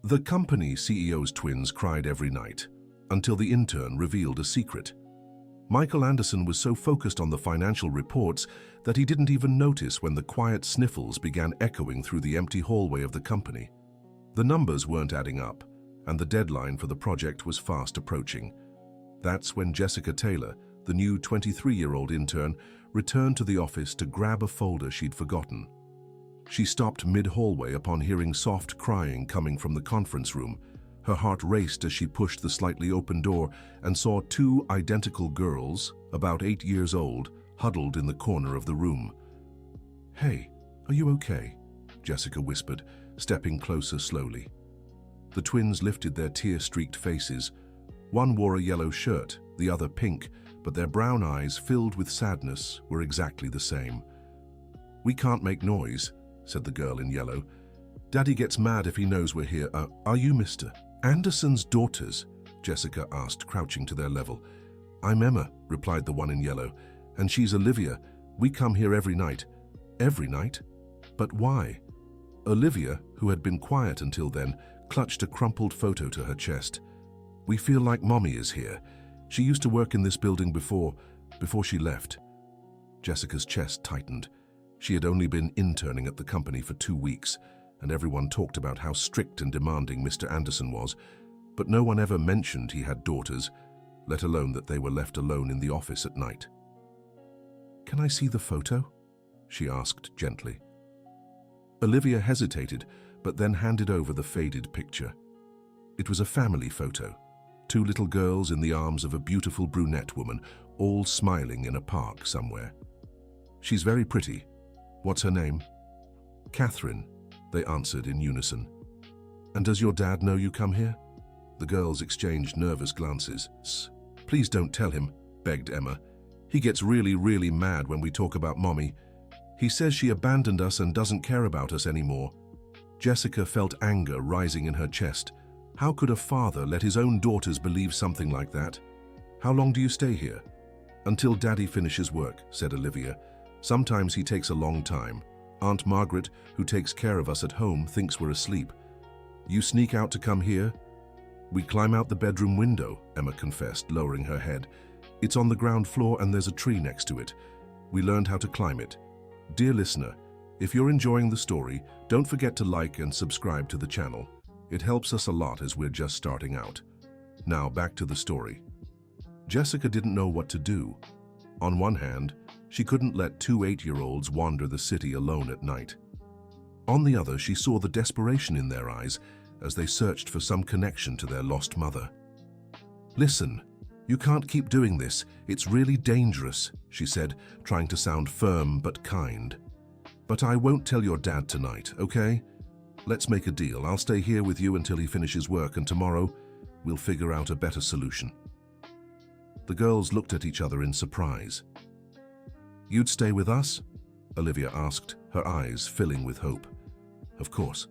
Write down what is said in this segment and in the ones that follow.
The company CEO's twins cried every night, until the intern revealed a secret. Michael Anderson was so focused on the financial reports that he didn't even notice when the quiet sniffles began echoing through the empty hallway of the company. The numbers weren't adding up, and the deadline for the project was fast approaching. That's when Jessica Taylor, the new 23-year-old intern, returned to the office to grab a folder she'd forgotten. She stopped mid-hallway upon hearing soft crying coming from the conference room. Her heart raced as she pushed the slightly open door and saw two identical girls, about 8 years old, huddled in the corner of the room. "Hey, are you okay?" Jessica whispered, stepping closer slowly. The twins lifted their tear-streaked faces. One wore a yellow shirt, the other pink, but their brown eyes, filled with sadness, were exactly the same. "We can't make noise," said the girl in yellow. "Daddy gets mad if he knows we're here. Are you Mr. Anderson's daughters?" Jessica asked, crouching to their level. "I'm Emma," replied the one in yellow, "and she's Olivia. We come here every night." "Every night? But why?" Olivia, who had been quiet until then, clutched a crumpled photo to her chest. "We feel like Mommy is here. She used to work in this building before she left." Jessica's chest tightened. She had only been interning at the company for 2 weeks, and everyone talked about how strict and demanding Mr. Anderson was, but no one ever mentioned he had daughters, let alone that they were left alone in the office at night. "Can I see the photo?" she asked gently. Olivia hesitated, but then handed over the faded picture. It was a family photo. 2 little girls in the arms of a beautiful brunette woman, all smiling in a park somewhere. "She's very pretty. What's her name?" "Catherine," they answered in unison. "And does your dad know you come here?" The girls exchanged nervous glances. "Please don't tell him," begged Emma. "He gets really mad when we talk about Mommy. He says she abandoned us and doesn't care about us anymore." Jessica felt anger rising in her chest. How could a father let his own daughters believe something like that? "How long do you stay here?" "Until Daddy finishes work," said Olivia. "Sometimes he takes a long time. Aunt Margaret, who takes care of us at home, thinks we're asleep." "You sneak out to come here?" "We climb out the bedroom window," Emma confessed, lowering her head. "It's on the ground floor and there's a tree next to it. We learned how to climb it." Dear listener, if you're enjoying the story, don't forget to like and subscribe to the channel. It helps us a lot as we're just starting out. Now back to the story. Jessica didn't know what to do. On one hand, she couldn't let 2 8-year-olds wander the city alone at night. On the other, she saw the desperation in their eyes as they searched for some connection to their lost mother. "Listen, you can't keep doing this. It's really dangerous," she said, trying to sound firm but kind. "But I won't tell your dad tonight, okay? Let's make a deal. I'll stay here with you until he finishes work, and tomorrow we'll figure out a better solution." The girls looked at each other in surprise. "You'd stay with us?" Olivia asked, her eyes filling with hope. "Of course.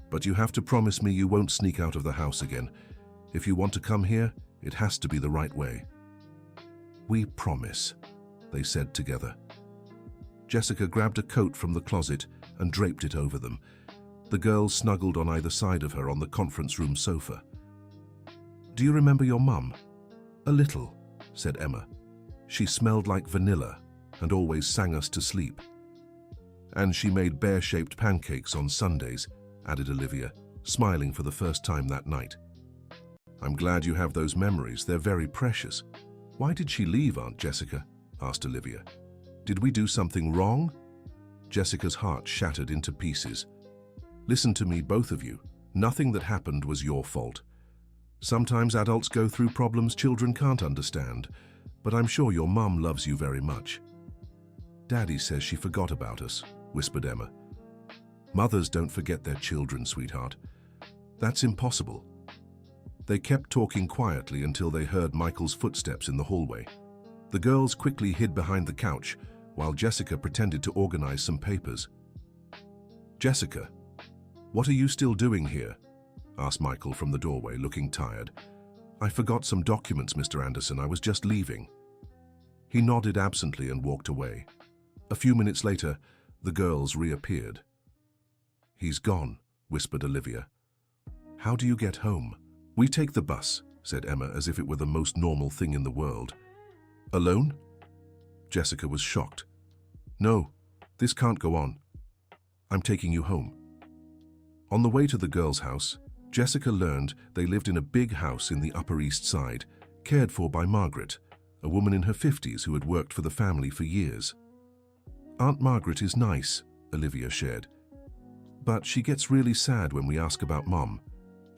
But you have to promise me you won't sneak out of the house again. If you want to come here, it has to be the right way." "We promise," they said together. Jessica grabbed a coat from the closet and draped it over them. The girls snuggled on either side of her on the conference room sofa. "Do you remember your mum?" "A little," said Emma. "She smelled like vanilla and always sang us to sleep." "And she made bear-shaped pancakes on Sundays," added Olivia, smiling for the first time that night. "I'm glad you have those memories. They're very precious." "Why did she leave, Aunt Jessica?" asked Olivia. "Did we do something wrong?" Jessica's heart shattered into pieces. "Listen to me, both of you. Nothing that happened was your fault. Sometimes adults go through problems children can't understand, but I'm sure your mum loves you very much." "Daddy says she forgot about us," whispered Emma. "Mothers don't forget their children, sweetheart. That's impossible." They kept talking quietly until they heard Michael's footsteps in the hallway. The girls quickly hid behind the couch, while Jessica pretended to organize some papers. "Jessica, what are you still doing here?" asked Michael from the doorway, looking tired. "I forgot some documents, Mr. Anderson. I was just leaving." He nodded absently and walked away. A few minutes later, the girls reappeared. "He's gone," whispered Olivia. How do you get home? We take the bus, said Emma as if it were the most normal thing in the world. Alone? Jessica was shocked. No, this can't go on. I'm taking you home. On the way to the girls' house, Jessica learned they lived in a big house in the Upper East Side, cared for by Margaret, a woman in her 50s who had worked for the family for years. Aunt Margaret is nice, Olivia shared. But she gets really sad when we ask about Mom.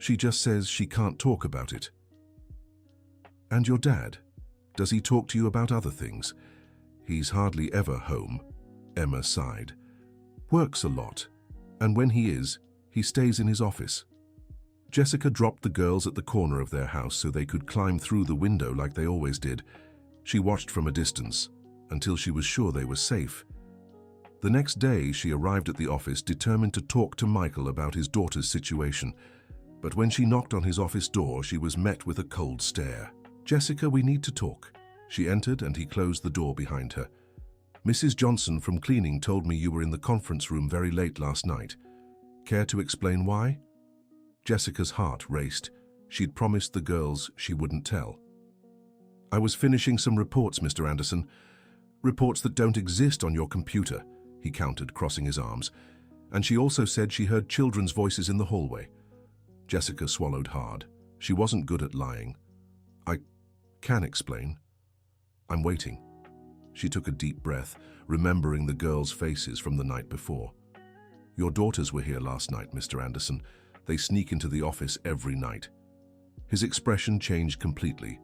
She just says she can't talk about it. And your dad? Does he talk to you about other things? He's hardly ever home, Emma sighed. Works a lot, and when he is, he stays in his office. Jessica dropped the girls at the corner of their house so they could climb through the window like they always did. She watched from a distance until she was sure they were safe. The next day, she arrived at the office determined to talk to Michael about his daughter's situation. But when she knocked on his office door, she was met with a cold stare. Jessica, we need to talk. She entered and he closed the door behind her. Mrs. Johnson from cleaning told me you were in the conference room very late last night. Care to explain why? Jessica's heart raced. She'd promised the girls she wouldn't tell. I was finishing some reports, Mr. Anderson. Reports that don't exist on your computer, he countered, crossing his arms. And she also said she heard children's voices in the hallway. Jessica swallowed hard. She wasn't good at lying. I can explain. I'm waiting. She took a deep breath, remembering the girls' faces from the night before. Your daughters were here last night, Mr. Anderson. They sneak into the office every night. His expression changed completely.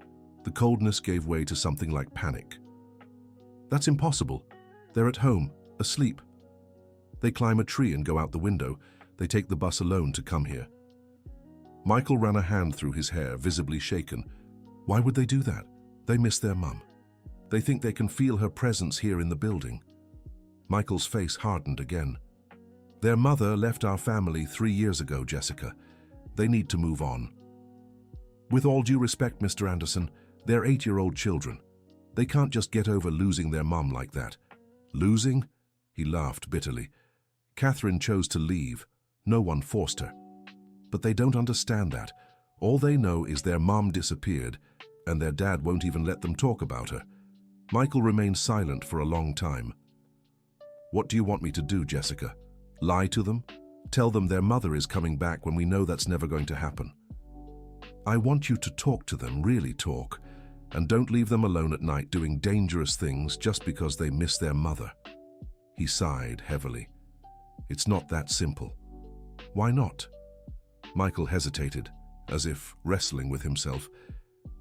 The coldness gave way to something like panic. That's impossible. They're at home, asleep. They climb a tree and go out the window. They take the bus alone to come here. Michael ran a hand through his hair, visibly shaken. Why would they do that? They miss their mum. They think they can feel her presence here in the building. Michael's face hardened again. Their mother left our family 3 years ago, Jessica. They need to move on. With all due respect, Mr. Anderson, they're 8-year-old children. They can't just get over losing their mum like that. Losing? He laughed bitterly. Catherine chose to leave. No one forced her. But they don't understand that. All they know is their mum disappeared, and their dad won't even let them talk about her. Michael remained silent for a long time. What do you want me to do, Jessica? Lie to them? Tell them their mother is coming back when we know that's never going to happen? I want you to talk to them, really talk, and don't leave them alone at night doing dangerous things just because they miss their mother. He sighed heavily. It's not that simple. Why not? Michael hesitated, as if wrestling with himself.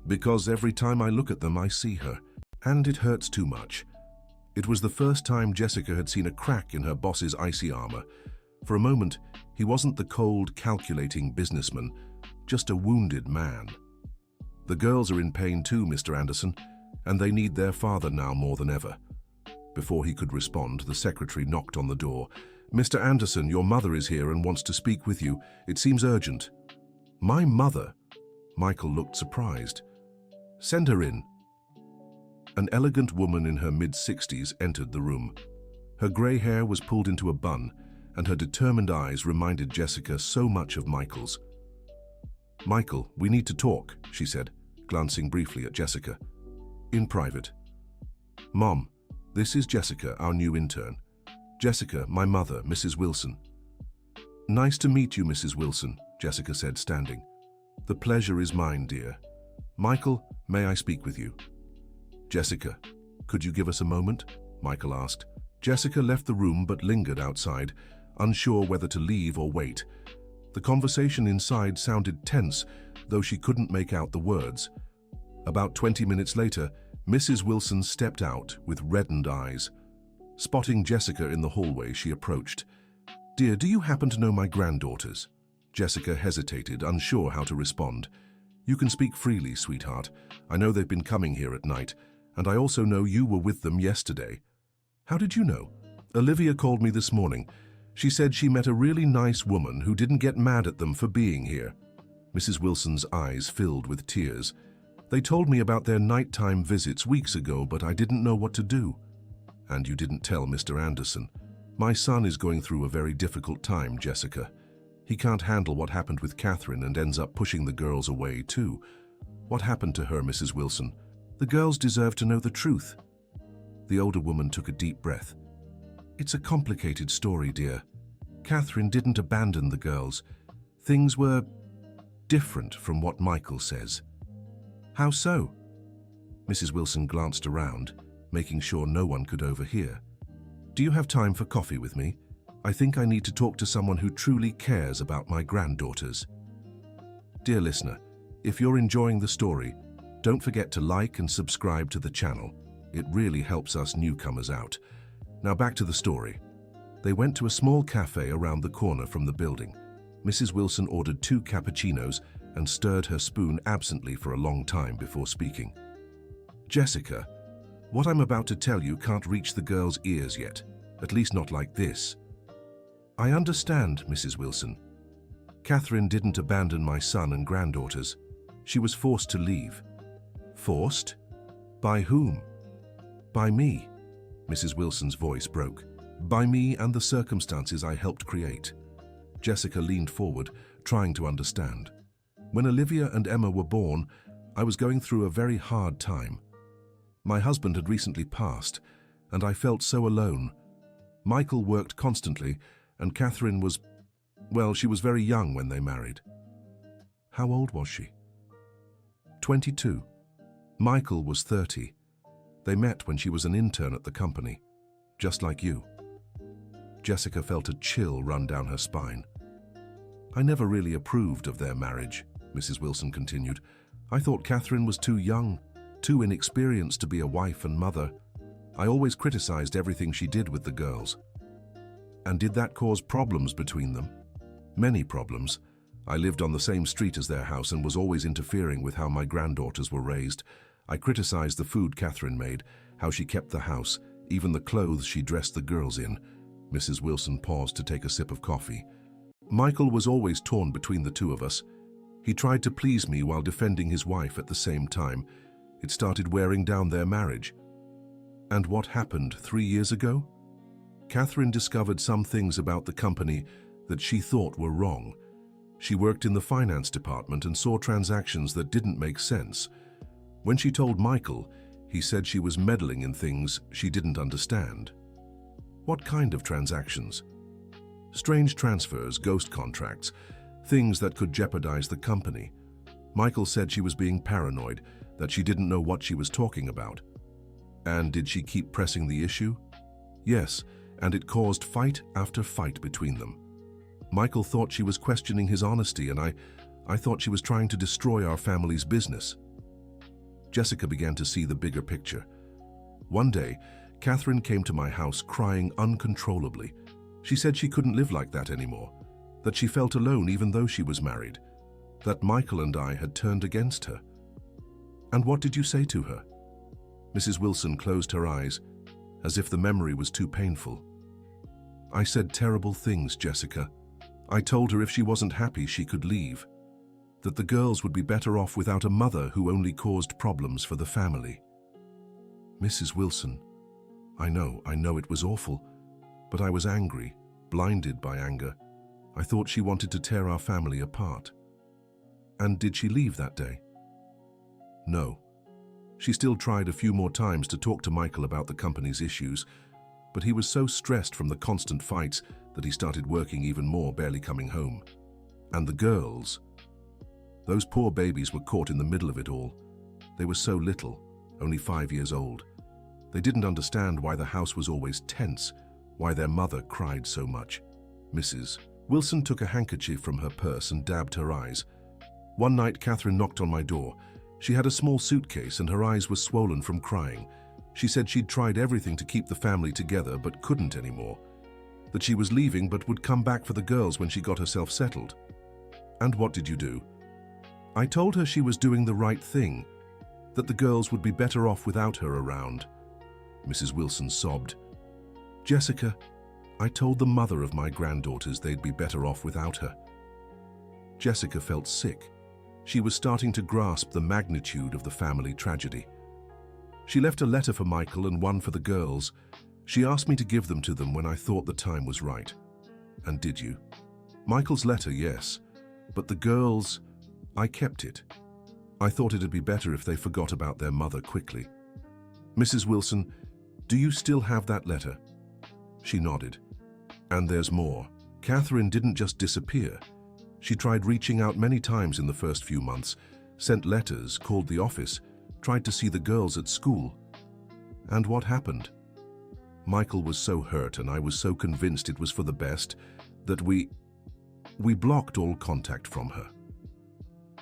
Because every time I look at them, I see her, and it hurts too much. It was the first time Jessica had seen a crack in her boss's icy armor. For a moment, he wasn't the cold, calculating businessman, just a wounded man. The girls are in pain too, Mr. Anderson, and they need their father now more than ever. Before he could respond, the secretary knocked on the door. Mr. Anderson, your mother is here and wants to speak with you. It seems urgent. My mother? Michael looked surprised. Send her in. An elegant woman in her mid-60s entered the room. Her grey hair was pulled into a bun, and her determined eyes reminded Jessica so much of Michael's. Michael, we need to talk, she said, glancing briefly at Jessica. In private. Mom, this is Jessica, our new intern. Jessica, my mother, Mrs. Wilson. Nice to meet you, Mrs. Wilson, Jessica said, standing. The pleasure is mine, dear. Michael, may I speak with you? Jessica, could you give us a moment? Michael asked. Jessica left the room but lingered outside, unsure whether to leave or wait. The conversation inside sounded tense, though she couldn't make out the words. About 20 minutes later, Mrs. Wilson stepped out with reddened eyes. Spotting Jessica in the hallway, she approached. Dear, do you happen to know my granddaughters? Jessica hesitated, unsure how to respond. You can speak freely, sweetheart. I know they've been coming here at night, and I also know you were with them yesterday. How did you know? Olivia called me this morning. She said she met a really nice woman who didn't get mad at them for being here. Mrs. Wilson's eyes filled with tears. They told me about their nighttime visits weeks ago, but I didn't know what to do. And you didn't tell Mr. Anderson. My son is going through a very difficult time, Jessica. He can't handle what happened with Catherine and ends up pushing the girls away too. What happened to her, Mrs. Wilson? The girls deserve to know the truth. The older woman took a deep breath. It's a complicated story, dear. Catherine didn't abandon the girls. Things were different from what Michael says. How so? Mrs. Wilson glanced around, making sure no one could overhear. Do you have time for coffee with me? I think I need to talk to someone who truly cares about my granddaughters. Dear listener, if you're enjoying the story, don't forget to like and subscribe to the channel. It really helps us newcomers out. Now back to the story. They went to a small cafe around the corner from the building. Mrs. Wilson ordered 2 cappuccinos and stirred her spoon absently for a long time before speaking. Jessica, what I'm about to tell you can't reach the girls' ears yet, at least not like this. I understand, Mrs. Wilson. Catherine didn't abandon my son and granddaughters. She was forced to leave. Forced? By whom? By me. Mrs. Wilson's voice broke. By me and the circumstances I helped create. Jessica leaned forward, trying to understand. When Olivia and Emma were born, I was going through a very hard time. My husband had recently passed, and I felt so alone. Michael worked constantly, and Catherine was, well, she was very young when they married. How old was she? 22. Michael was 30. They met when she was an intern at the company, just like you. Jessica felt a chill run down her spine. I never really approved of their marriage, Mrs. Wilson continued. I thought Catherine was too young, too inexperienced to be a wife and mother. I always criticized everything she did with the girls. And did that cause problems between them? Many problems. I lived on the same street as their house and was always interfering with how my granddaughters were raised. I criticized the food Catherine made, how she kept the house, even the clothes she dressed the girls in. Mrs. Wilson paused to take a sip of coffee. Michael was always torn between the two of us. He tried to please me while defending his wife at the same time. It started wearing down their marriage. And what happened 3 years ago? Catherine discovered some things about the company that she thought were wrong. She worked in the finance department and saw transactions that didn't make sense. When she told Michael, he said she was meddling in things she didn't understand. What kind of transactions? Strange transfers, ghost contracts, things that could jeopardize the company. Michael said she was being paranoid, that she didn't know what she was talking about. And did she keep pressing the issue? Yes, and it caused fight after fight between them. Michael thought she was questioning his honesty, and I thought she was trying to destroy our family's business. Jessica began to see the bigger picture. One day, Catherine came to my house crying uncontrollably. She said she couldn't live like that anymore, that she felt alone even though she was married, that Michael and I had turned against her. And what did you say to her? Mrs. Wilson closed her eyes, as if the memory was too painful. I said terrible things, Jessica. I told her if she wasn't happy, she could leave, that the girls would be better off without a mother who only caused problems for the family. Mrs. Wilson, I know it was awful, but I was angry, blinded by anger. I thought she wanted to tear our family apart. And did she leave that day? No. She still tried a few more times to talk to Michael about the company's issues, but he was so stressed from the constant fights that he started working even more, barely coming home. And the girls, those poor babies were caught in the middle of it all. They were so little, only 5 years old. They didn't understand why the house was always tense, why their mother cried so much. Mrs. Wilson took a handkerchief from her purse and dabbed her eyes. One night, Catherine knocked on my door. She had a small suitcase and her eyes were swollen from crying. She said she'd tried everything to keep the family together but couldn't anymore. That she was leaving but would come back for the girls when she got herself settled. And what did you do? I told her she was doing the right thing, that the girls would be better off without her around. Mrs. Wilson sobbed. Jessica, I told the mother of my granddaughters they'd be better off without her. Jessica felt sick. She was starting to grasp the magnitude of the family tragedy. She left a letter for Michael and one for the girls. She asked me to give them to them when I thought the time was right. And did you? Michael's letter, yes. But the girls, I kept it. I thought it'd be better if they forgot about their mother quickly. Mrs. Wilson, do you still have that letter? She nodded. And there's more. Catherine didn't just disappear. She tried reaching out many times in the first few months, sent letters, called the office, tried to see the girls at school. And what happened? Michael was so hurt and I was so convinced it was for the best that we blocked all contact from her.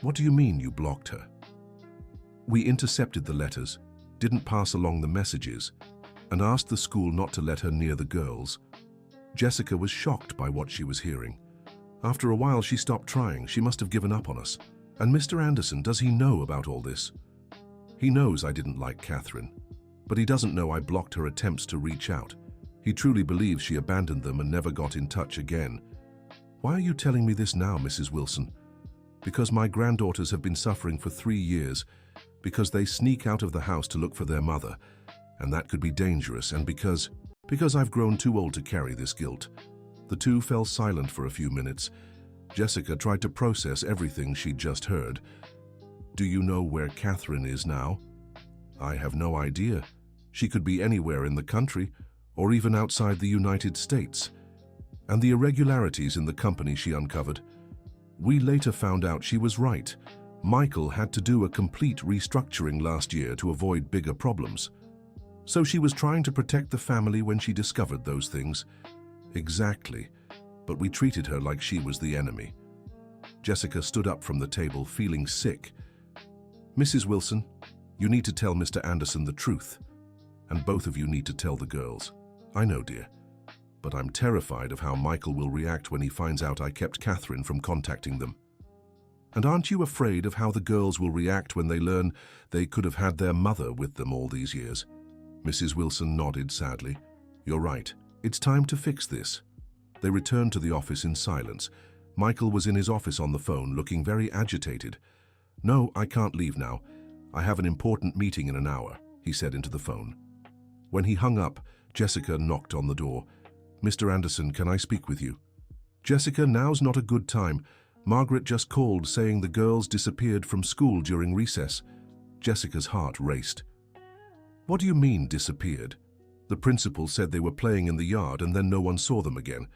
What do you mean you blocked her? We intercepted the letters, didn't pass along the messages, and asked the school not to let her near the girls. Jessica was shocked by what she was hearing. After a while, she stopped trying. She must have given up on us. And Mr. Anderson, does he know about all this? He knows I didn't like Catherine, but he doesn't know I blocked her attempts to reach out. He truly believes she abandoned them and never got in touch again. Why are you telling me this now, Mrs. Wilson? Because my granddaughters have been suffering for 3 years, because they sneak out of the house to look for their mother, and that could be dangerous, and because I've grown too old to carry this guilt. The two fell silent for a few minutes. Jessica tried to process everything she'd just heard. Do you know where Catherine is now? I have no idea. She could be anywhere in the country, or even outside the United States. And the irregularities in the company she uncovered. We later found out she was right. Michael had to do a complete restructuring last year to avoid bigger problems. So she was trying to protect the family when she discovered those things. Exactly. But we treated her like she was the enemy. Jessica stood up from the table, feeling sick. Mrs. Wilson, you need to tell Mr. Anderson the truth. And both of you need to tell the girls. I know, dear. But I'm terrified of how Michael will react when he finds out I kept Catherine from contacting them. And aren't you afraid of how the girls will react when they learn they could have had their mother with them all these years? Mrs. Wilson nodded sadly. You're right. It's time to fix this. They returned to the office in silence. Michael was in his office on the phone, looking very agitated. No, I can't leave now. I have an important meeting in an hour, he said into the phone. When he hung up, Jessica knocked on the door. Mr. Anderson, can I speak with you? Jessica, now's not a good time. Margaret just called saying the girls disappeared from school during recess. Jessica's heart raced. What do you mean, disappeared? The principal said they were playing in the yard and then no one saw them again.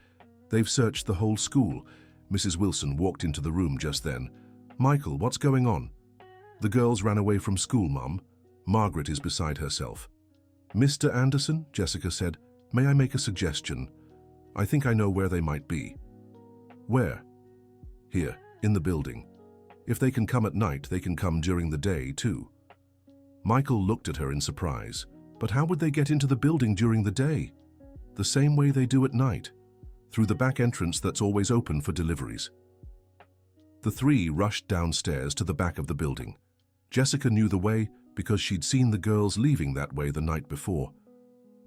They've searched the whole school. Mrs. Wilson walked into the room just then. Michael, what's going on? The girls ran away from school, Mum. Margaret is beside herself. Mr. Anderson, Jessica said, may I make a suggestion? I think I know where they might be. Where? Here, in the building. If they can come at night, they can come during the day, too. Michael looked at her in surprise. But how would they get into the building during the day? The same way they do at night, through the back entrance that's always open for deliveries. The three rushed downstairs to the back of the building. Jessica knew the way because she'd seen the girls leaving that way the night before.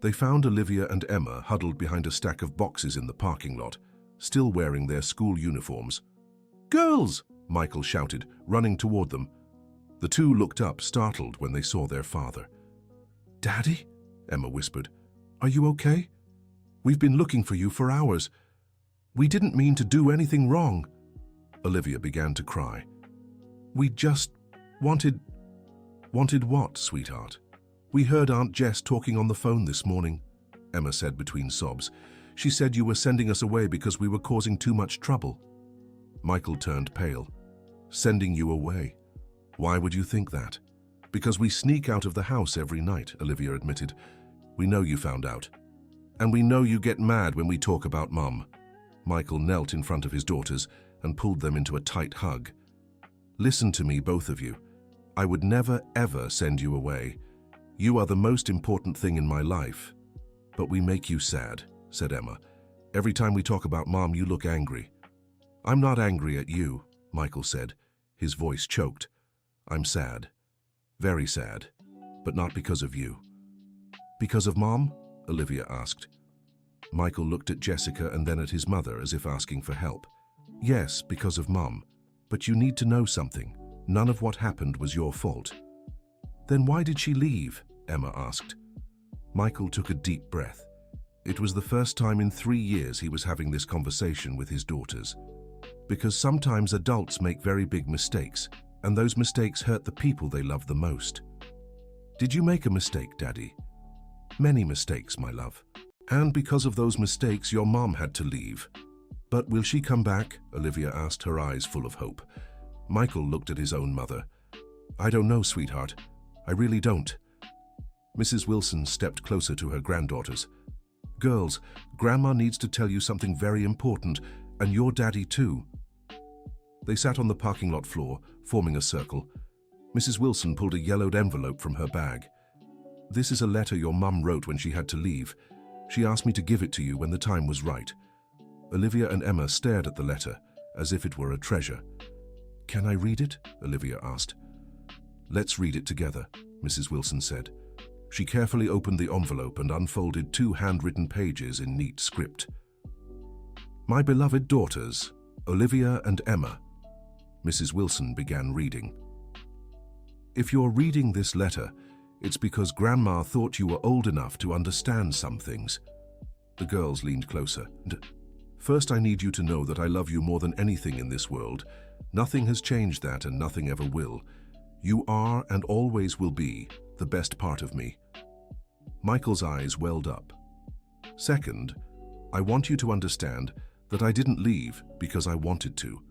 They found Olivia and Emma huddled behind a stack of boxes in the parking lot, still wearing their school uniforms. Girls! Michael shouted, running toward them. The two looked up, startled when they saw their father. Daddy? Emma whispered. Are you okay? We've been looking for you for hours. We didn't mean to do anything wrong. Olivia began to cry. We just wanted... Wanted what, sweetheart? We heard Aunt Jess talking on the phone this morning, Emma said between sobs. She said you were sending us away because we were causing too much trouble. Michael turned pale. Sending you away? Why would you think that? Because we sneak out of the house every night, Olivia admitted. We know you found out. And we know you get mad when we talk about Mum. Michael knelt in front of his daughters and pulled them into a tight hug. Listen to me, both of you. I would never, ever send you away. You are the most important thing in my life. But we make you sad, said Emma. Every time we talk about Mom, you look angry. I'm not angry at you, Michael said. His voice choked. I'm sad. Very sad. But not because of you. Because of Mom? Olivia asked. Michael looked at Jessica and then at his mother as if asking for help. Yes, because of Mom. But you need to know something. None of what happened was your fault. Then why did she leave? Emma asked. Michael took a deep breath. It was the first time in 3 years he was having this conversation with his daughters. Because sometimes adults make very big mistakes, and those mistakes hurt the people they love the most. Did you make a mistake, Daddy? Many mistakes, my love. And because of those mistakes, your mom had to leave. But will she come back? Olivia asked, her eyes full of hope. Michael looked at his own mother. I don't know, sweetheart. I really don't. Mrs. Wilson stepped closer to her granddaughters. Girls, Grandma needs to tell you something very important, and your daddy too. They sat on the parking lot floor, forming a circle. Mrs. Wilson pulled a yellowed envelope from her bag. This is a letter your mum wrote when she had to leave. She asked me to give it to you when the time was right. Olivia and Emma stared at the letter, as if it were a treasure. Can I read it? Olivia asked. Let's read it together, Mrs. Wilson said. She carefully opened the envelope and unfolded 2 handwritten pages in neat script. My beloved daughters, Olivia and Emma. Mrs. Wilson began reading. If you're reading this letter, it's because Grandma thought you were old enough to understand some things. The girls leaned closer. First, I need you to know that I love you more than anything in this world. Nothing has changed that, and nothing ever will. You are and always will be the best part of me. Michael's eyes welled up. Second, I want you to understand that I didn't leave because I wanted to.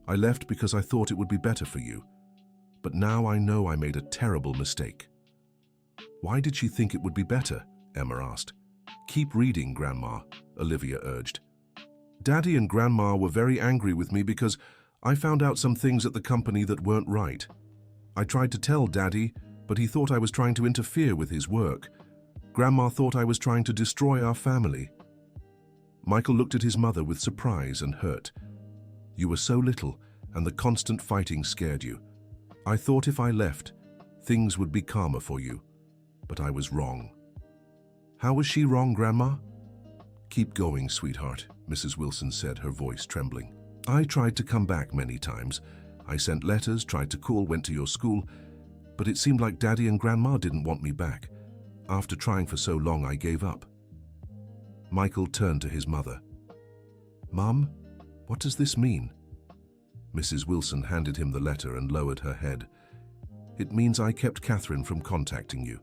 I left because I thought it would be better for you. But now I know I made a terrible mistake. Why did she think it would be better? Emma asked. Keep reading, Grandma, Olivia urged. Daddy and Grandma were very angry with me because I found out some things at the company that weren't right. I tried to tell Daddy, but he thought I was trying to interfere with his work. Grandma thought I was trying to destroy our family. Michael looked at his mother with surprise and hurt. You were so little, and the constant fighting scared you. I thought if I left, things would be calmer for you. But I was wrong. How was she wrong, Grandma? Keep going, sweetheart, Mrs. Wilson said, her voice trembling. I tried to come back many times. I sent letters, tried to call, went to your school, but it seemed like Daddy and Grandma didn't want me back. After trying for so long, I gave up. Michael turned to his mother. Mum, what does this mean? Mrs. Wilson handed him the letter and lowered her head. It means I kept Catherine from contacting you.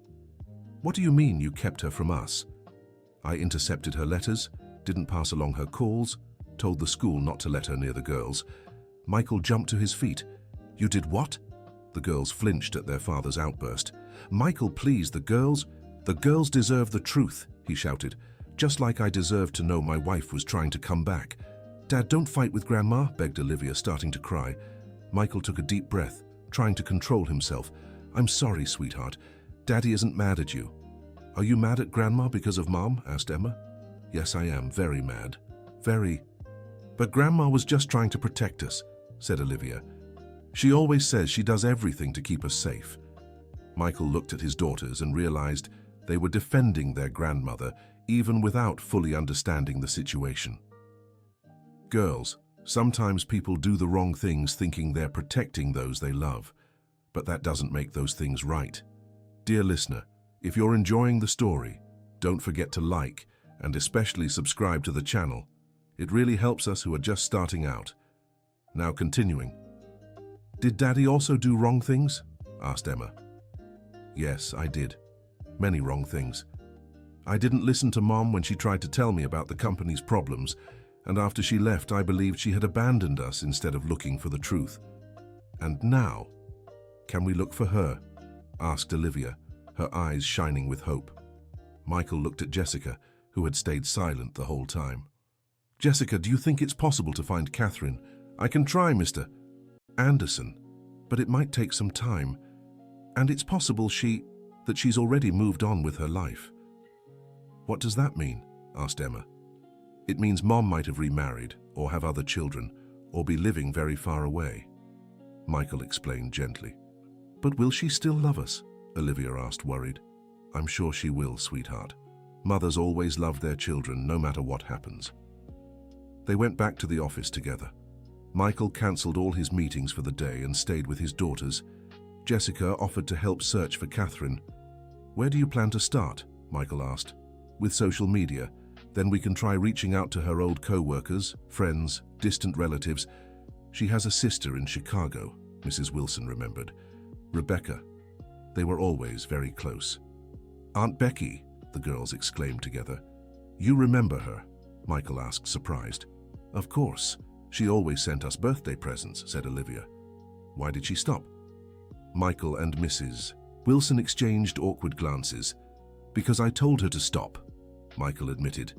What do you mean you kept her from us? I intercepted her letters, didn't pass along her calls, told the school not to let her near the girls. Michael jumped to his feet. You did what? The girls flinched at their father's outburst. Michael, please, the girls deserve the truth, he shouted. Just like I deserved to know my wife was trying to come back. Dad, don't fight with Grandma, begged Olivia, starting to cry. Michael took a deep breath, trying to control himself. I'm sorry, sweetheart. Daddy isn't mad at you. Are you mad at Grandma because of Mom? Asked Emma. Yes, I am, very mad. Very. But Grandma was just trying to protect us, said Olivia. She always says she does everything to keep us safe. Michael looked at his daughters and realized they were defending their grandmother even without fully understanding the situation. Girls, sometimes people do the wrong things thinking they're protecting those they love, but that doesn't make those things right. Dear listener, if you're enjoying the story, don't forget to like and especially subscribe to the channel. It really helps us who are just starting out. Now continuing. Did Daddy also do wrong things? Asked Emma. Yes, I did. Many wrong things. I didn't listen to Mom when she tried to tell me about the company's problems, and after she left, I believed she had abandoned us instead of looking for the truth. And now, can we look for her? Asked Olivia, her eyes shining with hope. Michael looked at Jessica, who had stayed silent the whole time. Jessica, do you think it's possible to find Catherine? I can try, Mr. Anderson, but it might take some time. And it's possible that she's already moved on with her life. What does that mean? Asked Emma. It means Mom might have remarried, or have other children, or be living very far away. Michael explained gently. But will she still love us? Olivia asked, worried. I'm sure she will, sweetheart. Mothers always love their children, no matter what happens. They went back to the office together. Michael cancelled all his meetings for the day and stayed with his daughters. Jessica offered to help search for Catherine. Where do you plan to start? Michael asked. With social media. Then we can try reaching out to her old co-workers, friends, distant relatives. She has a sister in Chicago, Mrs. Wilson remembered. Rebecca. They were always very close. Aunt Becky, the girls exclaimed together. You remember her? Michael asked, surprised. Of course. She always sent us birthday presents, said Olivia. Why did she stop? Michael and Mrs. Wilson exchanged awkward glances. Because I told her to stop, Michael admitted.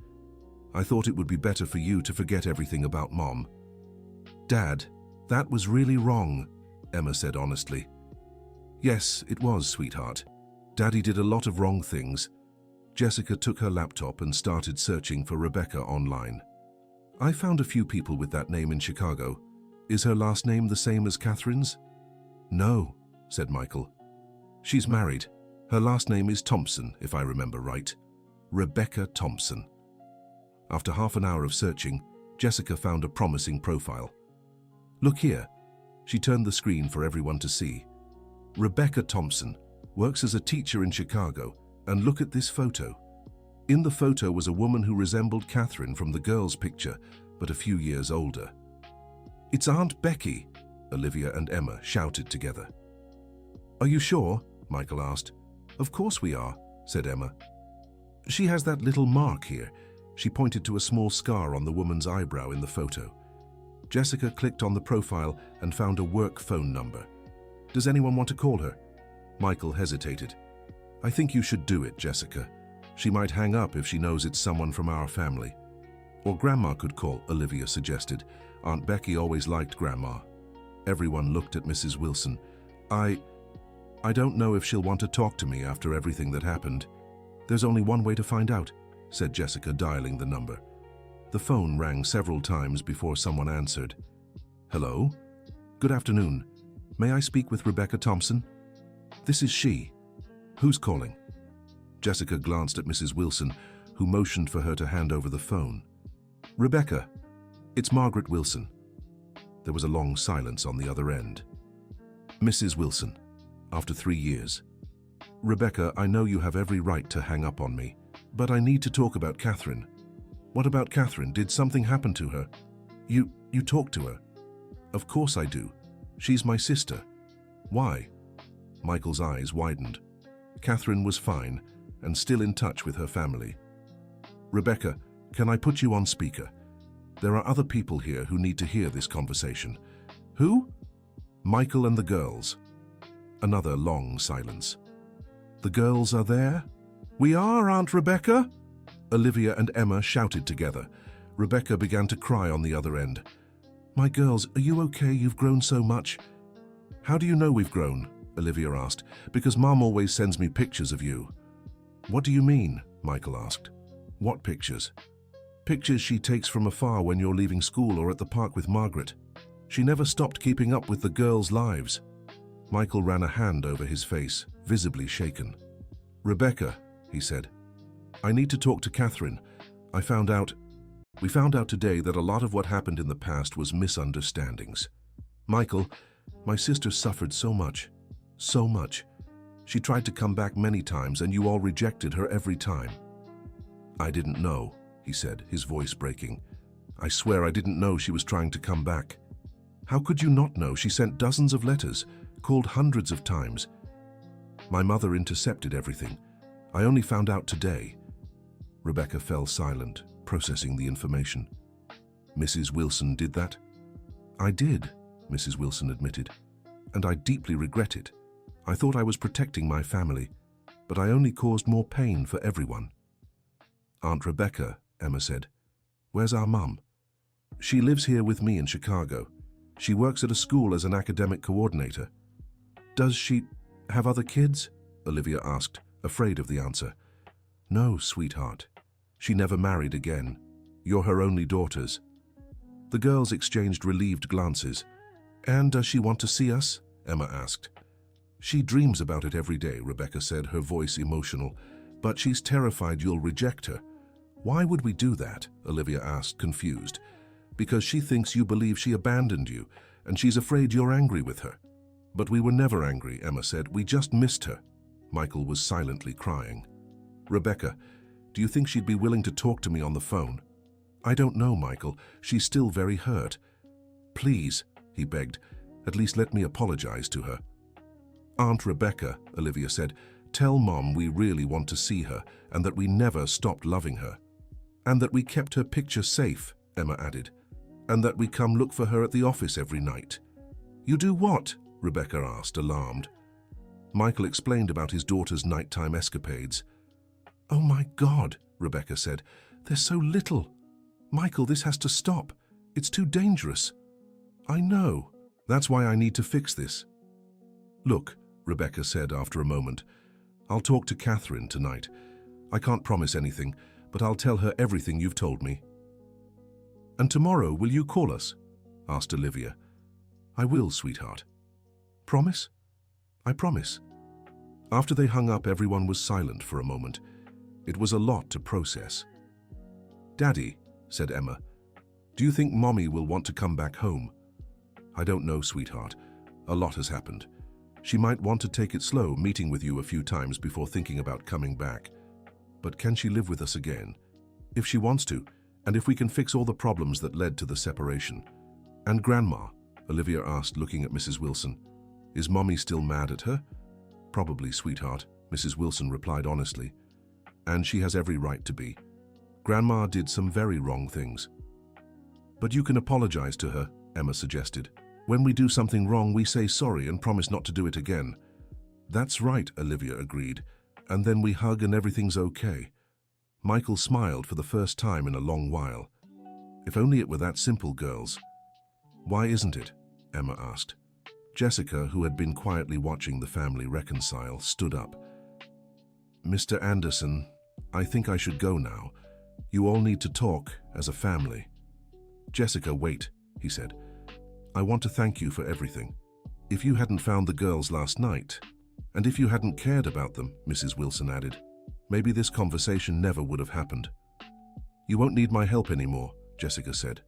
I thought it would be better for you to forget everything about Mom. Dad, that was really wrong, Emma said honestly. Yes, it was, sweetheart. Daddy did a lot of wrong things. Jessica took her laptop and started searching for Rebecca online. I found a few people with that name in Chicago. Is her last name the same as Catherine's? No, said Michael. She's married. Her last name is Thompson, if I remember right. Rebecca Thompson. After half an hour of searching, Jessica found a promising profile. Look here. She turned the screen for everyone to see. Rebecca Thompson works as a teacher in Chicago, and look at this photo. In the photo was a woman who resembled Catherine from the girl's picture, but a few years older. It's Aunt Becky, Olivia and Emma shouted together. Are you sure? Michael asked. Of course we are, said Emma. She has that little mark here. She pointed to a small scar on the woman's eyebrow in the photo. Jessica clicked on the profile and found a work phone number. Does anyone want to call her? Michael hesitated. I think you should do it, Jessica. She might hang up if she knows it's someone from our family. Or Grandma could call, Olivia suggested. Aunt Becky always liked Grandma. Everyone looked at Mrs. Wilson. I don't know if she'll want to talk to me after everything that happened. There's only one way to find out, said Jessica, dialing the number. The phone rang several times before someone answered. Hello? Good afternoon. May I speak with Rebecca Thompson? This is she. Who's calling? Jessica glanced at Mrs. Wilson, who motioned for her to hand over the phone. Rebecca, it's Margaret Wilson. There was a long silence on the other end. Mrs. Wilson, after 3 years. Rebecca, I know you have every right to hang up on me, but I need to talk about Catherine. What about Catherine? Did something happen to her? You talked to her? Of course I do. She's my sister. Why? Michael's eyes widened. Catherine was fine and still in touch with her family. Rebecca, can I put you on speaker? There are other people here who need to hear this conversation. Who? Michael and the girls. Another long silence. The girls are there? We are, Aunt Rebecca? Olivia and Emma shouted together. Rebecca began to cry on the other end. My girls, are you okay? You've grown so much. How do you know we've grown? Olivia asked. Because Mom always sends me pictures of you. What do you mean? Michael asked. What pictures? Pictures she takes from afar when you're leaving school or at the park with Margaret. She never stopped keeping up with the girls' lives. Michael ran a hand over his face, visibly shaken. Rebecca, he said, I need to talk to Catherine. We found out today that a lot of what happened in the past was misunderstandings. Michael, my sister suffered so much. So much. She tried to come back many times and you all rejected her every time. I didn't know, he said, his voice breaking. I swear I didn't know she was trying to come back. How could you not know? She sent dozens of letters, called hundreds of times. My mother intercepted everything. I only found out today. Rebecca fell silent, processing the information. Mrs. Wilson did that? I did, Mrs. Wilson admitted, and I deeply regret it. I thought I was protecting my family, but I only caused more pain for everyone. Aunt Rebecca, Emma said. Where's our mum? She lives here with me in Chicago. She works at a school as an academic coordinator. Does she have other kids? Olivia asked, afraid of the answer. No, sweetheart. She never married again. You're her only daughters. The girls exchanged relieved glances. And does she want to see us? Emma asked. She dreams about it every day, Rebecca said, her voice emotional. But she's terrified you'll reject her. Why would we do that? Olivia asked, confused. Because she thinks you believe she abandoned you, and she's afraid you're angry with her. But we were never angry, Emma said. We just missed her. Michael was silently crying. Rebecca, do you think she'd be willing to talk to me on the phone? I don't know, Michael. She's still very hurt. Please, he begged, at least let me apologize to her. Aunt Rebecca, Olivia said, tell Mom we really want to see her and that we never stopped loving her. And that we kept her picture safe, Emma added. And that we come look for her at the office every night. You do what? Rebecca asked, alarmed. Michael explained about his daughter's nighttime escapades. Oh my God, Rebecca said. There's so little. Michael, this has to stop. It's too dangerous. I know. That's why I need to fix this. Look, Rebecca said after a moment, I'll talk to Catherine tonight. I can't promise anything, but I'll tell her everything you've told me. And tomorrow, will you call us? Asked Olivia. I will, sweetheart. Promise? I promise. After they hung up, everyone was silent for a moment. It was a lot to process. Daddy, said Emma, do you think Mommy will want to come back home? I don't know, sweetheart. A lot has happened. She might want to take it slow, meeting with you a few times before thinking about coming back. But can she live with us again? If she wants to, and if we can fix all the problems that led to the separation. And Grandma, Olivia asked, looking at Mrs. Wilson. Is Mommy still mad at her? Probably, sweetheart, Mrs. Wilson replied honestly. And she has every right to be. Grandma did some very wrong things. But you can apologize to her, Emma suggested. When we do something wrong, we say sorry and promise not to do it again. That's right, Olivia agreed. And then we hug and everything's okay. Michael smiled for the first time in a long while. If only it were that simple, girls. Why isn't it? Emma asked. Jessica, who had been quietly watching the family reconcile, stood up. Mr. Anderson, I think I should go now. You all need to talk as a family. Jessica, wait, he said. I want to thank you for everything. If you hadn't found the girls last night, and if you hadn't cared about them, Mrs. Wilson added, maybe this conversation never would have happened. You won't need my help anymore, Jessica said.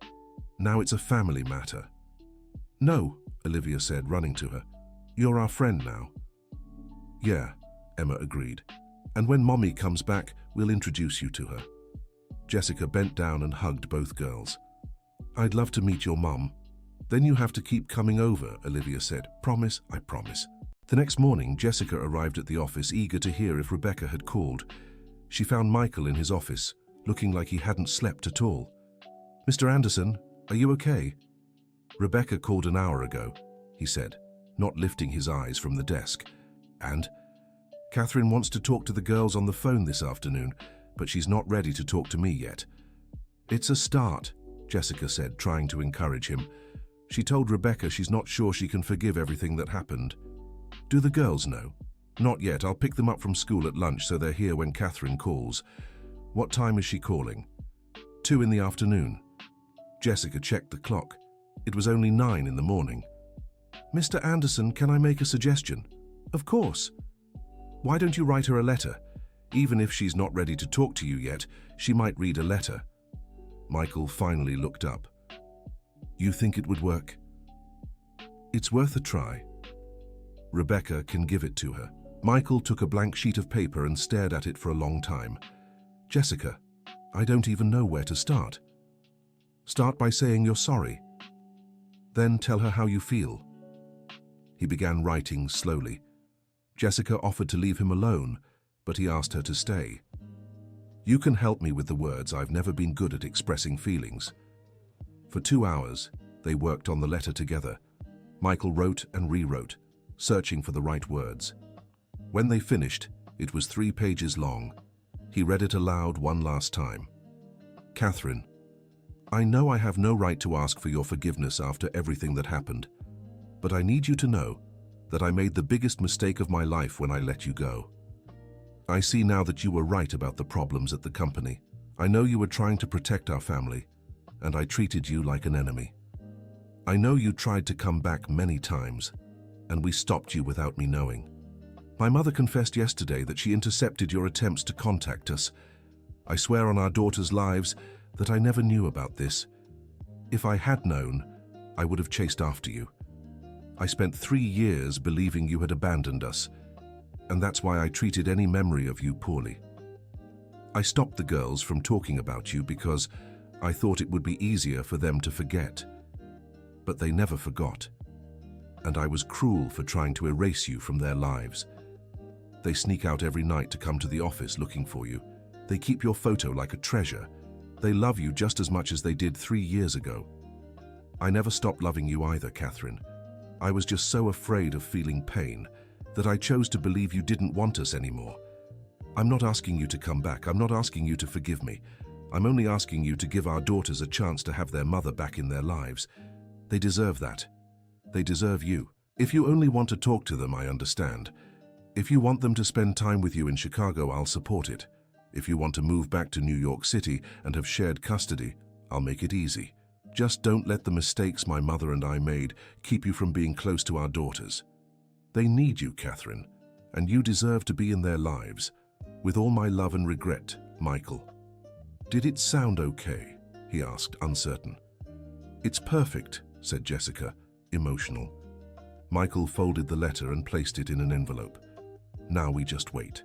Now it's a family matter. No, Olivia said, running to her. You're our friend now. Yeah, Emma agreed. And when Mommy comes back, we'll introduce you to her. Jessica bent down and hugged both girls. I'd love to meet your mum. Then you have to keep coming over, Olivia said. Promise, I promise. The next morning, Jessica arrived at the office, eager to hear if Rebecca had called. She found Michael in his office, looking like he hadn't slept at all. Mr. Anderson, are you okay? Rebecca called an hour ago, he said, not lifting his eyes from the desk. And? Catherine wants to talk to the girls on the phone this afternoon, but she's not ready to talk to me yet. It's a start, Jessica said, trying to encourage him. She told Rebecca she's not sure she can forgive everything that happened. Do the girls know? Not yet. I'll pick them up from school at lunch so they're here when Catherine calls. What time is she calling? 2 in the afternoon. Jessica checked the clock. It was only 9 in the morning. Mr. Anderson, can I make a suggestion? Of course. Why don't you write her a letter? Even if she's not ready to talk to you yet, she might read a letter. Michael finally looked up. You think it would work? It's worth a try. Rebecca can give it to her. Michael took a blank sheet of paper and stared at it for a long time. Jessica, I don't even know where to start. Start by saying you're sorry. Then tell her how you feel. He began writing slowly. Jessica offered to leave him alone, but he asked her to stay. You can help me with the words. I've never been good at expressing feelings. For 2 hours, they worked on the letter together. Michael wrote and rewrote, searching for the right words. When they finished, it was 3 pages long. He read it aloud one last time. Catherine, I know I have no right to ask for your forgiveness after everything that happened, but I need you to know that I made the biggest mistake of my life when I let you go. I see now that you were right about the problems at the company. I know you were trying to protect our family, and I treated you like an enemy. I know you tried to come back many times, and we stopped you without me knowing. My mother confessed yesterday that she intercepted your attempts to contact us. I swear on our daughters' lives that I never knew about this. If I had known, I would have chased after you. I spent 3 years believing you had abandoned us, and that's why I treated any memory of you poorly. I stopped the girls from talking about you because I thought it would be easier for them to forget. But they never forgot. And I was cruel for trying to erase you from their lives. They sneak out every night to come to the office looking for you. They keep your photo like a treasure. They love you just as much as they did 3 years ago. I never stopped loving you either, Catherine. I was just so afraid of feeling pain that I chose to believe you didn't want us anymore. I'm not asking you to come back. I'm not asking you to forgive me. I'm only asking you to give our daughters a chance to have their mother back in their lives. They deserve that. They deserve you. If you only want to talk to them, I understand. If you want them to spend time with you in Chicago, I'll support it. If you want to move back to New York City and have shared custody, I'll make it easy. Just don't let the mistakes my mother and I made keep you from being close to our daughters. They need you, Catherine, and you deserve to be in their lives. With all my love and regret, Michael. Did it sound okay? He asked, uncertain. It's perfect, said Jessica, emotional. Michael folded the letter and placed it in an envelope. Now we just wait.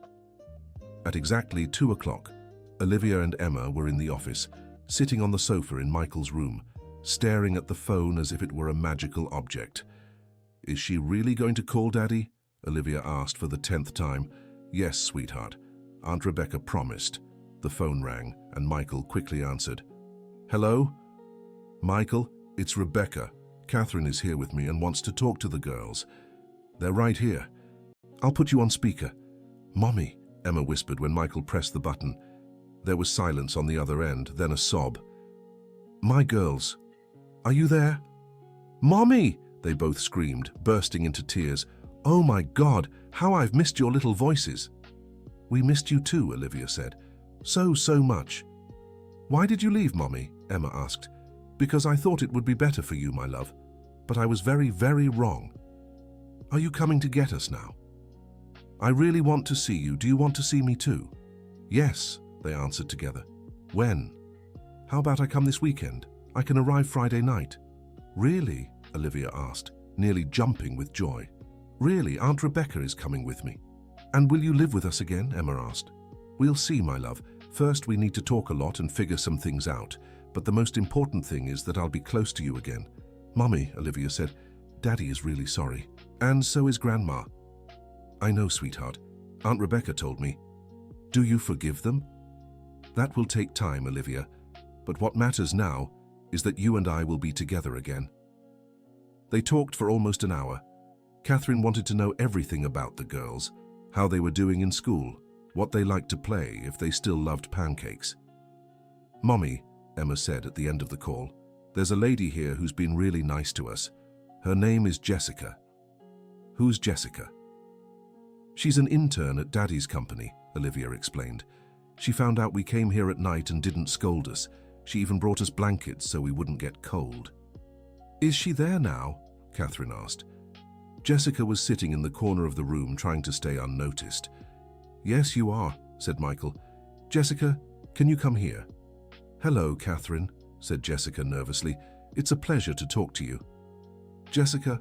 At exactly 2 o'clock, Olivia and Emma were in the office, sitting on the sofa in Michael's room, staring at the phone as if it were a magical object. Is she really going to call Daddy? Olivia asked for the 10th time. Yes, sweetheart. Aunt Rebecca promised. The phone rang, and Michael quickly answered. Hello? Michael, it's Rebecca. Catherine is here with me and wants to talk to the girls. They're right here. I'll put you on speaker. Mommy, Emma whispered when Michael pressed the button. There was silence on the other end, then a sob. My girls, are you there? Mommy, they both screamed, bursting into tears. Oh my God, how I've missed your little voices. We missed you too, Olivia said. So much. Why did you leave, Mommy? Emma asked. Because I thought it would be better for you, my love. But I was very, very wrong. Are you coming to get us now? I really want to see you. Do you want to see me too? Yes, they answered together. When? How about I come this weekend? I can arrive Friday night. Really? Olivia asked, nearly jumping with joy. Really, Aunt Rebecca is coming with me. And will you live with us again? Emma asked. We'll see, my love. First, we need to talk a lot and figure some things out. But the most important thing is that I'll be close to you again. Mummy, Olivia said, Daddy is really sorry. And so is Grandma. I know, sweetheart. Aunt Rebecca told me. Do you forgive them? That will take time, Olivia. But what matters now is that you and I will be together again. They talked for almost an hour. Catherine wanted to know everything about the girls, how they were doing in school, what they liked to play, if they still loved pancakes. Mommy, Emma said at the end of the call, there's a lady here who's been really nice to us. Her name is Jessica. Who's Jessica? She's an intern at Daddy's company, Olivia explained. She found out we came here at night and didn't scold us. She even brought us blankets so we wouldn't get cold. Is she there now? Catherine asked. Jessica was sitting in the corner of the room trying to stay unnoticed. Yes, you are, said Michael. Jessica, can you come here? Hello, Catherine, said Jessica nervously. It's a pleasure to talk to you. Jessica,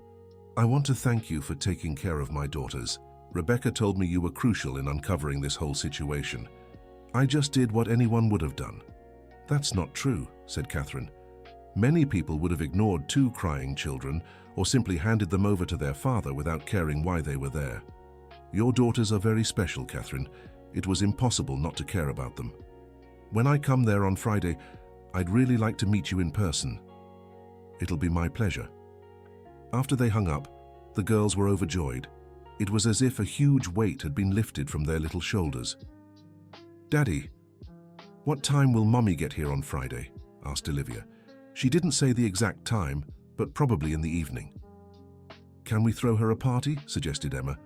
I want to thank you for taking care of my daughters. Rebecca told me you were crucial in uncovering this whole situation. I just did what anyone would have done. That's not true, said Catherine. Many people would have ignored 2 crying children or simply handed them over to their father without caring why they were there. Your daughters are very special, Catherine. It was impossible not to care about them. When I come there on Friday, I'd really like to meet you in person. It'll be my pleasure. After they hung up, the girls were overjoyed. It was as if a huge weight had been lifted from their little shoulders. Daddy, what time will Mommy get here on Friday? Asked Olivia. She didn't say the exact time, but probably in the evening. Can we throw her a party? Suggested Emma.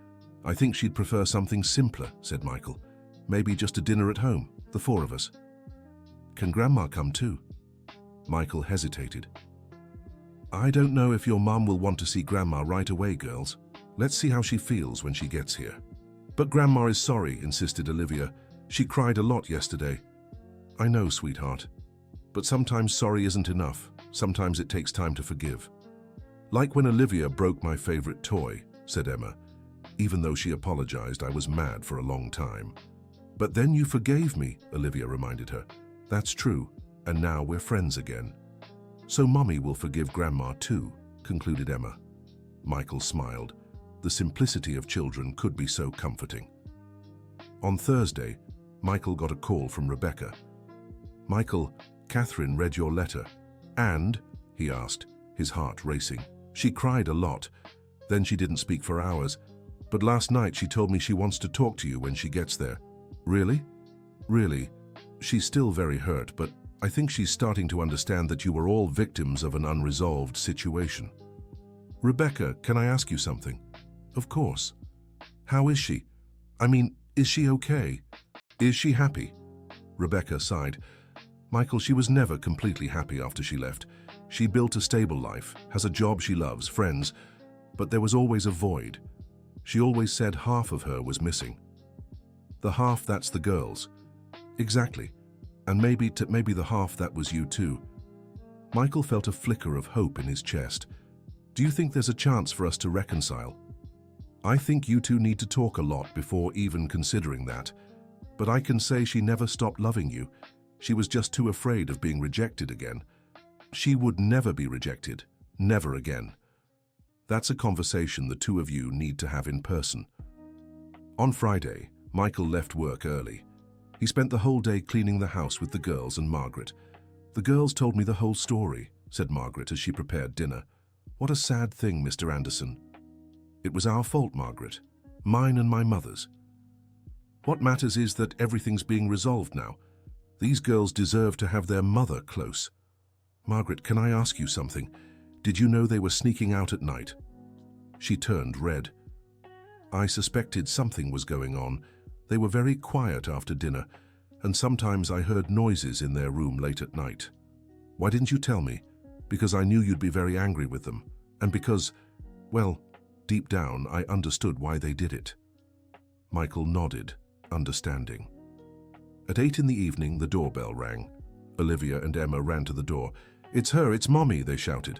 I think she'd prefer something simpler, said Michael. Maybe just a dinner at home, the 4 of us. Can Grandma come too? Michael hesitated. I don't know if your mum will want to see Grandma right away, girls. Let's see how she feels when she gets here. But Grandma is sorry, insisted Olivia. She cried a lot yesterday. I know, sweetheart. But sometimes sorry isn't enough. Sometimes it takes time to forgive. Like when Olivia broke my favorite toy, said Emma. Even though she apologized, I was mad for a long time. But then you forgave me, Olivia reminded her. That's true. And now we're friends again. So Mommy will forgive Grandma too, concluded Emma. Michael smiled. The simplicity of children could be so comforting. On Thursday, Michael got a call from Rebecca. "Michael, Catherine read your letter." "And?" he asked, his heart racing. "She cried a lot. Then she didn't speak for hours. But last night she told me she wants to talk to you when she gets there." "Really?" "Really. She's still very hurt, but I think she's starting to understand that you were all victims of an unresolved situation." "Rebecca, can I ask you something?" "Of course." "How is she? I mean, is she okay? Is she happy?" Rebecca sighed. "Michael, she was never completely happy after she left. She built a stable life, has a job she loves, friends, but there was always a void. She always said half of her was missing." "The half that's the girls." "Exactly. And maybe the half that was you too." Michael felt a flicker of hope in his chest. "Do you think there's a chance for us to reconcile?" "I think you two need to talk a lot before even considering that. But I can say she never stopped loving you. She was just too afraid of being rejected again. She would never be rejected. Never again. That's a conversation the two of you need to have in person." On Friday, Michael left work early. He spent the whole day cleaning the house with the girls and Margaret. "The girls told me the whole story," said Margaret as she prepared dinner. "What a sad thing, Mr. Anderson." "It was our fault, Margaret. Mine and my mother's. What matters is that everything's being resolved now. These girls deserve to have their mother close." "Margaret, can I ask you something? Did you know they were sneaking out at night?" She turned red. "I suspected something was going on. They were very quiet after dinner, and sometimes I heard noises in their room late at night." "Why didn't you tell me?" "Because I knew you'd be very angry with them, and because, well, deep down I understood why they did it." Michael nodded, understanding. At 8 in the evening, the doorbell rang. Olivia and Emma ran to the door. "It's her, it's Mommy," they shouted.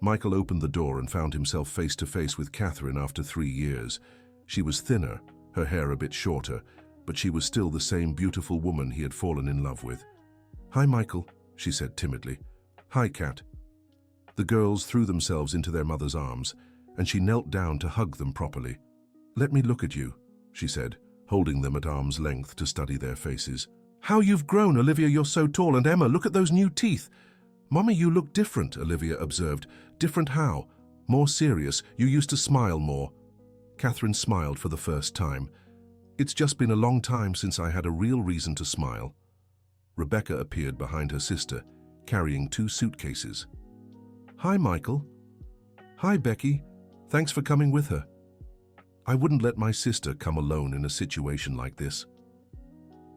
Michael opened the door and found himself face to face with Catherine after 3 years. She was thinner, her hair a bit shorter, but she was still the same beautiful woman he had fallen in love with. "Hi, Michael," she said timidly. "Hi, Cat." The girls threw themselves into their mother's arms, and she knelt down to hug them properly. "Let me look at you," she said, holding them at arm's length to study their faces. "How you've grown, Olivia, you're so tall, and Emma, look at those new teeth." "Mommy, you look different," Olivia observed. "Different how?" "More serious. You used to smile more." Catherine smiled for the first time. "It's just been a long time since I had a real reason to smile." Rebecca appeared behind her sister, carrying 2 suitcases. "Hi, Michael." "Hi, Becky. Thanks for coming with her." "I wouldn't let my sister come alone in a situation like this."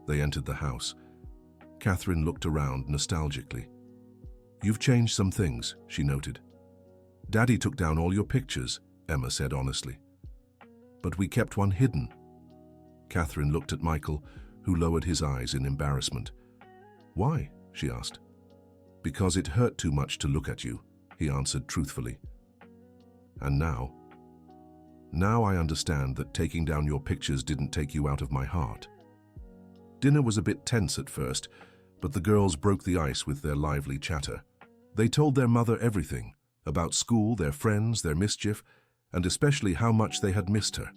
They entered the house. Catherine looked around nostalgically. "You've changed some things," she noted. "Daddy took down all your pictures," Emma said honestly. "But we kept one hidden." Catherine looked at Michael, who lowered his eyes in embarrassment. "Why?" she asked. "Because it hurt too much to look at you," he answered truthfully. "And now I understand that taking down your pictures didn't take you out of my heart." Dinner was a bit tense at first, but the girls broke the ice with their lively chatter. They told their mother everything, about school, their friends, their mischief, and especially how much they had missed her.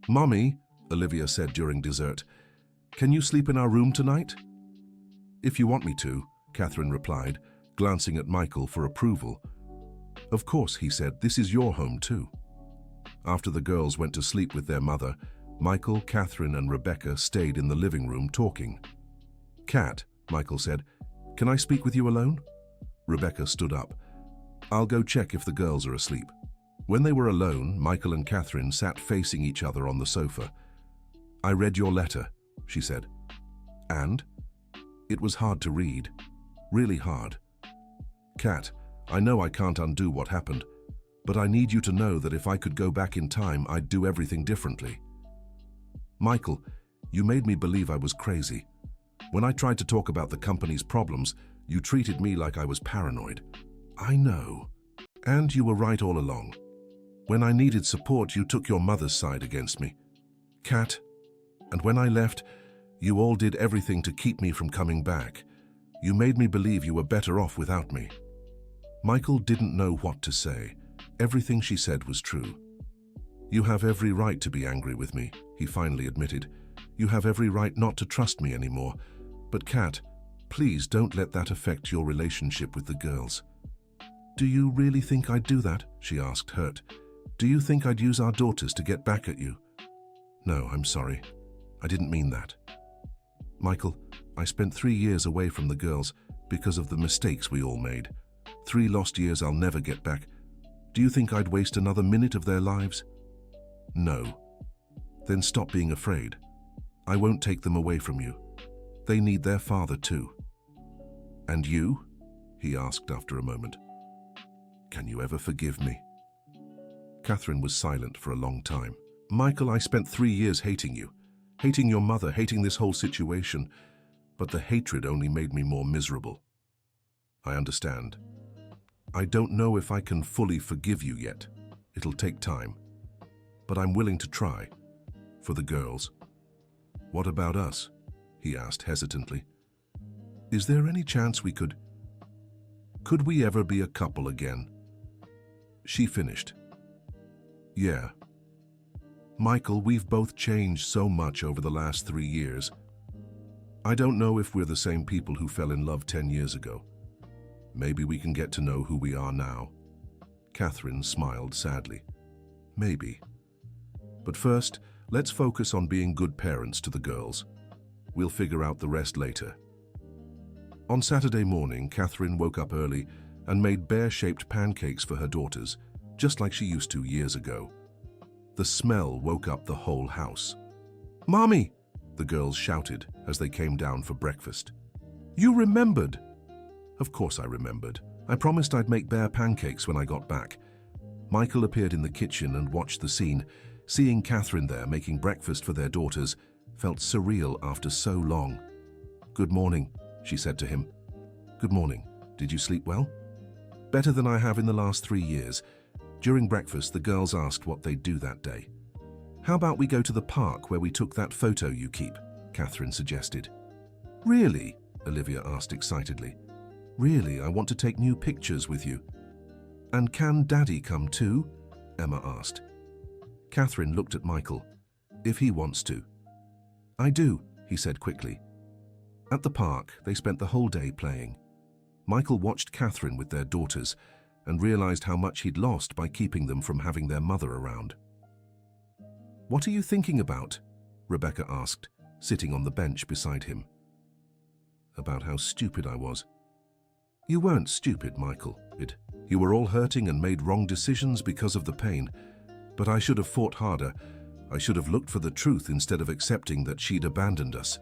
"Mommy," Olivia said during dessert, "can you sleep in our room tonight?" "If you want me to," Catherine replied, glancing at Michael for approval. "Of course," he said, "this is your home too." After the girls went to sleep with their mother, Michael, Catherine, and Rebecca stayed in the living room talking. "Cat," Michael said, "can I speak with you alone?" Rebecca stood up. "I'll go check if the girls are asleep." When they were alone, Michael and Catherine sat facing each other on the sofa. "I read your letter," she said. "And?" "It was hard to read. Really hard. Cat, I know I can't undo what happened, but I need you to know that if I could go back in time, I'd do everything differently." "Michael, you made me believe I was crazy. When I tried to talk about the company's problems, you treated me like I was paranoid." "I know. And you were right all along. When I needed support, you took your mother's side against me. Cat, and when I left, you all did everything to keep me from coming back. You made me believe you were better off without me." Michael didn't know what to say. Everything she said was true. "You have every right to be angry with me," he finally admitted. "You have every right not to trust me anymore. But Kat, please don't let that affect your relationship with the girls." "Do you really think I'd do that?" she asked, hurt. "Do you think I'd use our daughters to get back at you?" "No, I'm sorry. I didn't mean that. Michael, I spent 3 years away from the girls because of the mistakes we all made. 3 lost years I'll never get back. Do you think I'd waste another minute of their lives?" "No." "Then stop being afraid. I won't take them away from you. They need their father too." "And you?" he asked after a moment. "Can you ever forgive me?" Catherine was silent for a long time. "Michael, I spent 3 years hating you. Hating your mother, hating this whole situation. But the hatred only made me more miserable." "I understand. I don't know if I can fully forgive you yet. It'll take time. But I'm willing to try. For the girls." "What about us?" he asked hesitantly. "Is there any chance we could we ever be a couple again?" She finished. "Yeah. Michael, we've both changed so much over the last 3 years. I don't know if we're the same people who fell in love 10 years ago. Maybe we can get to know who we are now." Catherine smiled sadly. "Maybe. But first, let's focus on being good parents to the girls. We'll figure out the rest later." On Saturday morning, Catherine woke up early and made bear-shaped pancakes for her daughters, just like she used to years ago. The smell woke up the whole house. "Mommy!" the girls shouted as they came down for breakfast. "You remembered!" "Of course I remembered. I promised I'd make bear pancakes when I got back." Michael appeared in the kitchen and watched the scene. Seeing Catherine there making breakfast for their daughters felt surreal after so long. "Good morning," she said to him. "Good morning. Did you sleep well?" "Better than I have in the last 3 years." During breakfast, the girls asked what they'd do that day. "How about we go to the park where we took that photo you keep?" Catherine suggested. "Really?" Olivia asked excitedly. "Really, I want to take new pictures with you." "And can Daddy come too?" Emma asked. Catherine looked at Michael. "If he wants to." "I do," he said quickly. At the park, they spent the whole day playing. Michael watched Catherine with their daughters and realized how much he'd lost by keeping them from having their mother around. "What are you thinking about?" Rebecca asked, sitting on the bench beside him. "About how stupid I was." "You weren't stupid, Michael. You were all hurting and made wrong decisions because of the pain. But I should have fought harder. I should have looked for the truth instead of accepting that she'd abandoned us.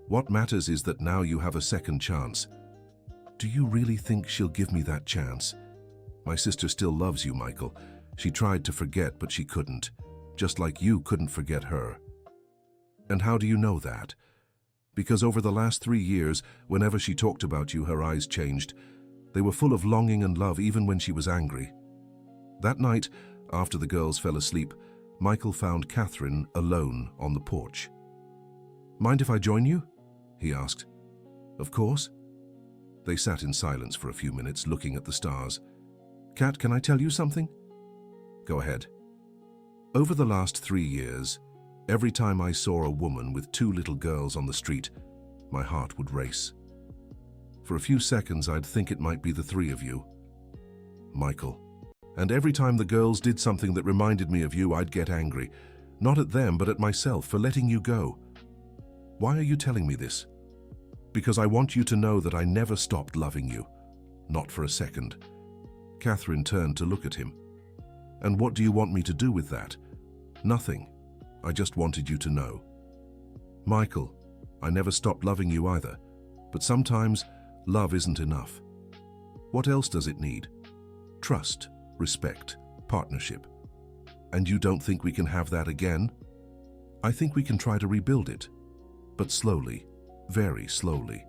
What matters is that now you have a second chance." "Do you really think she'll give me that chance?" "My sister still loves you, Michael. She tried to forget, but she couldn't. Just like you couldn't forget her." "And how do you know that?" "Because over the last 3 years, whenever she talked about you, her eyes changed. They were full of longing and love even when she was angry." That night, after the girls fell asleep, Michael found Catherine alone on the porch. "Mind if I join you?" he asked. "Of course." They sat in silence for a few minutes, looking at the stars. "Kat, can I tell you something?" "Go ahead." "Over the last 3 years, every time I saw a woman with 2 little girls on the street, my heart would race. For a few seconds, I'd think it might be the 3 of you, Michael. And every time the girls did something that reminded me of you, I'd get angry. Not at them, but at myself for letting you go. Why are you telling me this?" "Because I want you to know that I never stopped loving you. Not for a second." Catherine turned to look at him. "And what do you want me to do with that?" "Nothing. I just wanted you to know." "Michael, I never stopped loving you either. But sometimes love isn't enough. What else does it need? Trust, respect, partnership. And you don't think we can have that again?" "I think we can try to rebuild it. But slowly. Very slowly."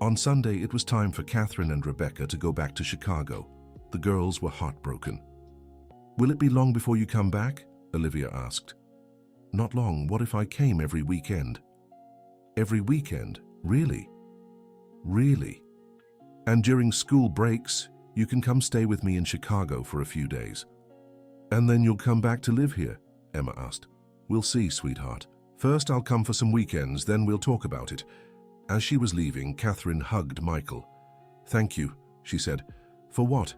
On Sunday, it was time for Catherine and Rebecca to go back to Chicago. The girls were heartbroken. "Will it be long before you come back?" Olivia asked. "Not long. What if I came every weekend?" "Every weekend? Really?" Really? And during school breaks, you can come stay with me in Chicago for a few days. And then you'll come back to live here? Emma asked. We'll see, sweetheart. First I'll come for some weekends, then we'll talk about it. As she was leaving, Catherine hugged Michael. Thank you, she said. For what?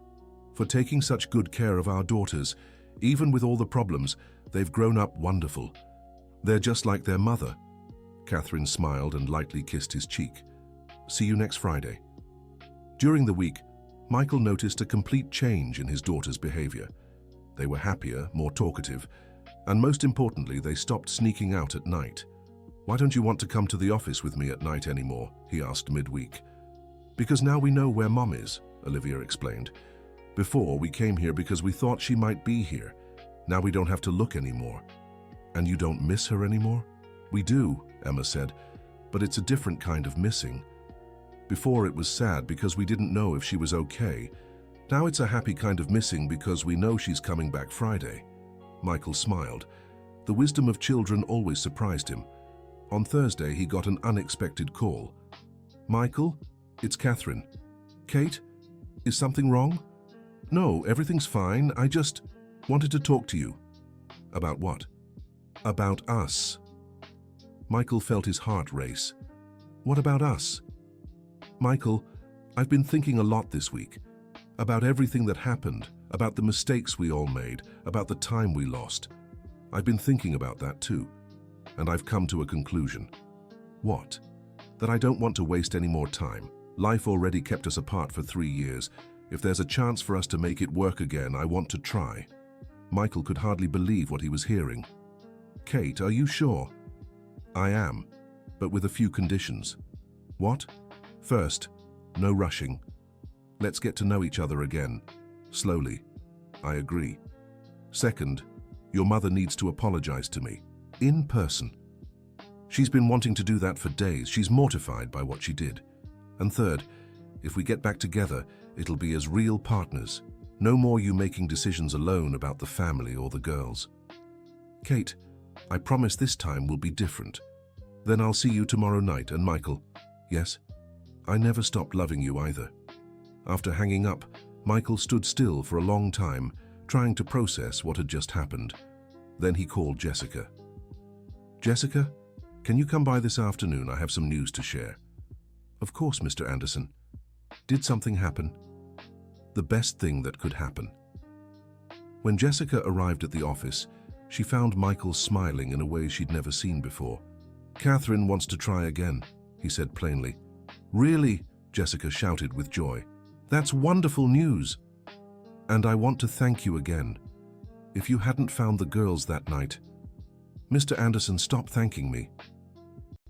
For taking such good care of our daughters. Even with all the problems, they've grown up wonderful. They're just like their mother. Catherine smiled and lightly kissed his cheek. See you next Friday. During the week, Michael noticed a complete change in his daughter's behavior. They were happier, more talkative, and most importantly, they stopped sneaking out at night. Why don't you want to come to the office with me at night anymore? He asked midweek. Because now we know where Mom is, Olivia explained. Before, we came here because we thought she might be here. Now we don't have to look anymore. And you don't miss her anymore? We do, Emma said, but it's a different kind of missing. Before it was sad because we didn't know if she was okay. Now it's a happy kind of missing because we know she's coming back Friday. Michael smiled. The wisdom of children always surprised him. On Thursday, he got an unexpected call. Michael, it's Catherine. Kate, is something wrong? No, everything's fine. I just wanted to talk to you. About what? About us. Michael felt his heart race. What about us? Michael, I've been thinking a lot this week. About everything that happened, about the mistakes we all made, about the time we lost. I've been thinking about that too, and I've come to a conclusion. What? That I don't want to waste any more time. Life already kept us apart for 3 years. If there's a chance for us to make it work again, I want to try. Michael could hardly believe what he was hearing. Kate, are you sure? I am, but with a few conditions. What? First, no rushing. Let's get to know each other again. Slowly. I agree. Second, your mother needs to apologize to me. In person. She's been wanting to do that for days. She's mortified by what she did. And third, if we get back together, it'll be as real partners. No more you making decisions alone about the family or the girls. Kate, I promise this time will be different. Then I'll see you tomorrow night. And Michael, yes? I never stopped loving you either. After hanging up, Michael stood still for a long time, trying to process what had just happened. Then he called Jessica. Jessica, can you come by this afternoon? I have some news to share. Of course, Mr. Anderson. Did something happen? The best thing that could happen. When Jessica arrived at the office, she found Michael smiling in a way she'd never seen before. Catherine wants to try again, he said plainly. Really? Jessica shouted with joy. That's wonderful news. And I want to thank you again. If you hadn't found the girls that night... Mr. Anderson, stop thanking me.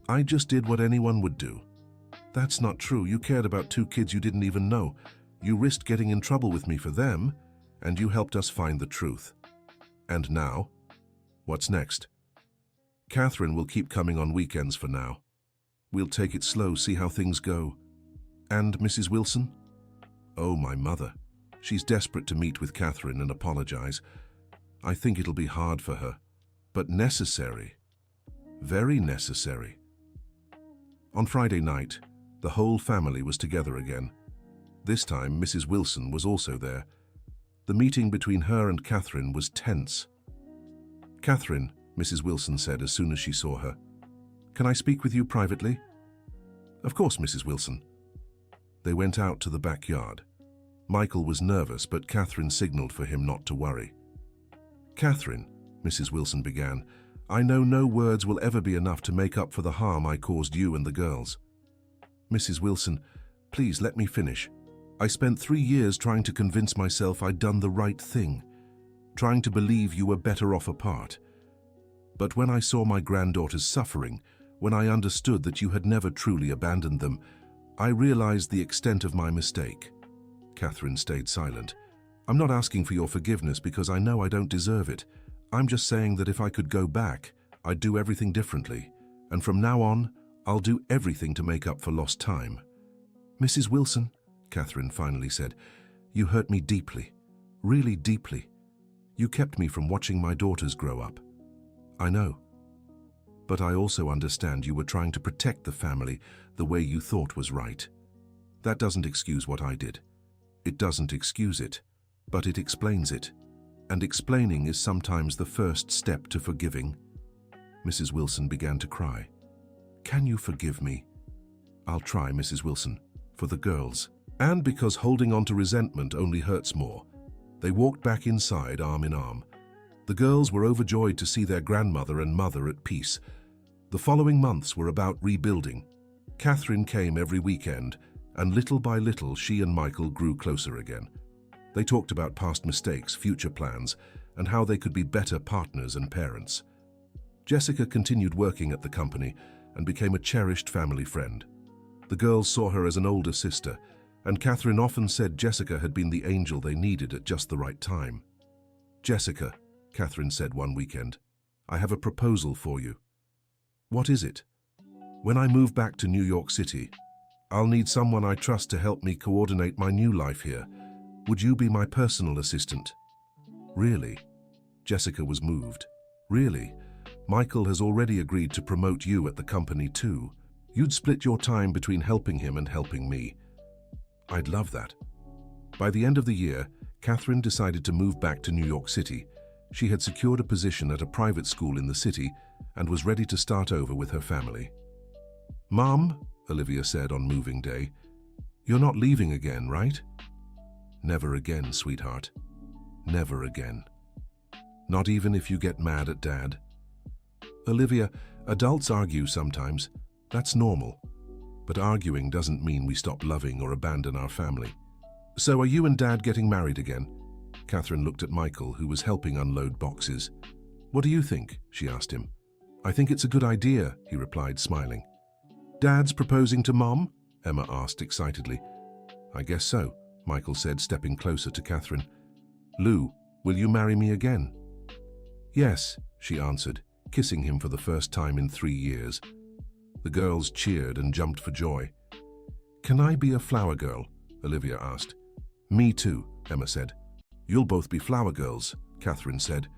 I just did what anyone would do. That's not true. You cared about 2 kids you didn't even know. You risked getting in trouble with me for them, and you helped us find the truth. And now? What's next? Catherine will keep coming on weekends for now. We'll take it slow, see how things go. And Mrs. Wilson? Oh, my mother. She's desperate to meet with Catherine and apologize. I think it'll be hard for her, but necessary. Very necessary. On Friday night, the whole family was together again. This time, Mrs. Wilson was also there. The meeting between her and Catherine was tense. Catherine, Mrs. Wilson said as soon as she saw her. Can I speak with you privately? Of course, Mrs. Wilson. They went out to the backyard. Michael was nervous, but Catherine signaled for him not to worry. Catherine, Mrs. Wilson began, I know no words will ever be enough to make up for the harm I caused you and the girls. Mrs. Wilson, please let me finish. I spent 3 years trying to convince myself I'd done the right thing, trying to believe you were better off apart. But when I saw my granddaughters suffering, when I understood that you had never truly abandoned them, I realized the extent of my mistake. Catherine stayed silent. I'm not asking for your forgiveness because I know I don't deserve it. I'm just saying that if I could go back, I'd do everything differently. And from now on, I'll do everything to make up for lost time. Mrs. Wilson, Catherine finally said, you hurt me deeply, really deeply. You kept me from watching my daughters grow up. I know. But I also understand you were trying to protect the family the way you thought was right. That doesn't excuse what I did. It doesn't excuse it, but it explains it. And explaining is sometimes the first step to forgiving. Mrs. Wilson began to cry. Can you forgive me? I'll try, Mrs. Wilson, for the girls. And because holding on to resentment only hurts more, they walked back inside arm in arm. The girls were overjoyed to see their grandmother and mother at peace. The following months were about rebuilding. Catherine came every weekend, and little by little she and Michael grew closer again. They talked about past mistakes, future plans, and how they could be better partners and parents. Jessica continued working at the company and became a cherished family friend. The girls saw her as an older sister, and Catherine often said Jessica had been the angel they needed at just the right time. Jessica, Catherine said one weekend, I have a proposal for you. What is it? When I move back to New York City, I'll need someone I trust to help me coordinate my new life here. Would you be my personal assistant? Really? Jessica was moved. Really? Michael has already agreed to promote you at the company too. You'd split your time between helping him and helping me. I'd love that. By the end of the year, Catherine decided to move back to New York City. She had secured a position at a private school in the city and was ready to start over with her family. Mom, Olivia said on moving day, you're not leaving again, right? Never again, sweetheart. Never again. Not even if you get mad at Dad. Olivia, adults argue sometimes. That's normal. But arguing doesn't mean we stop loving or abandon our family. So are you and Dad getting married again? Catherine looked at Michael, who was helping unload boxes. What do you think? She asked him. I think it's a good idea, he replied, smiling. Dad's proposing to Mom? Emma asked excitedly. I guess so, Michael said, stepping closer to Catherine. Lou, will you marry me again? Yes, she answered, kissing him for the first time in 3 years. The girls cheered and jumped for joy. Can I be a flower girl? Olivia asked. Me too, Emma said. You'll both be flower girls, Catherine said.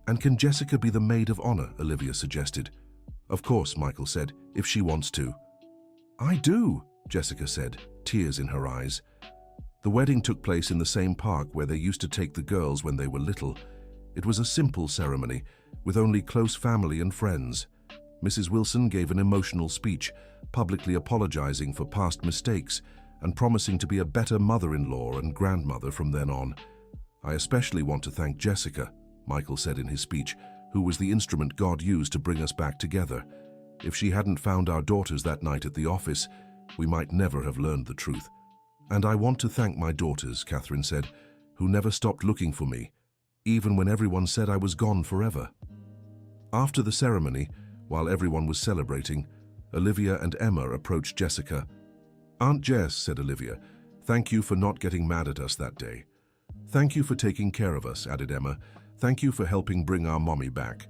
And can Jessica be the maid of honor? Olivia suggested. Of course, Michael said, if she wants to. I do, Jessica said, tears in her eyes. The wedding took place in the same park where they used to take the girls when they were little. It was a simple ceremony, with only close family and friends. Mrs. Wilson gave an emotional speech, publicly apologizing for past mistakes and promising to be a better mother-in-law and grandmother from then on. I especially want to thank Jessica, Michael said in his speech, who was the instrument God used to bring us back together. If she hadn't found our daughters that night at the office, we might never have learned the truth. And I want to thank my daughters, Catherine said, who never stopped looking for me, even when everyone said I was gone forever. After the ceremony, while everyone was celebrating, Olivia and Emma approached Jessica. Aunt Jess, said Olivia, thank you for not getting mad at us that day. Thank you for taking care of us, added Emma. Thank you for helping bring our mommy back.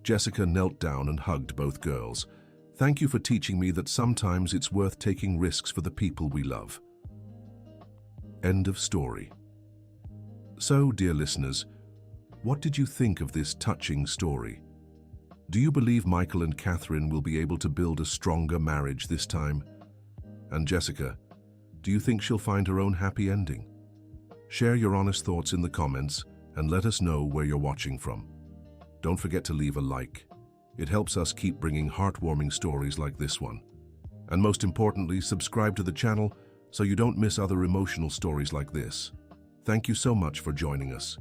Jessica knelt down and hugged both girls. Thank you for teaching me that sometimes it's worth taking risks for the people we love. End of story. So, dear listeners, what did you think of this touching story? Do you believe Michael and Catherine will be able to build a stronger marriage this time? And Jessica, do you think she'll find her own happy ending? Share your honest thoughts in the comments and let us know where you're watching from. Don't forget to leave a like. It helps us keep bringing heartwarming stories like this one. And most importantly, subscribe to the channel so you don't miss other emotional stories like this. Thank you so much for joining us.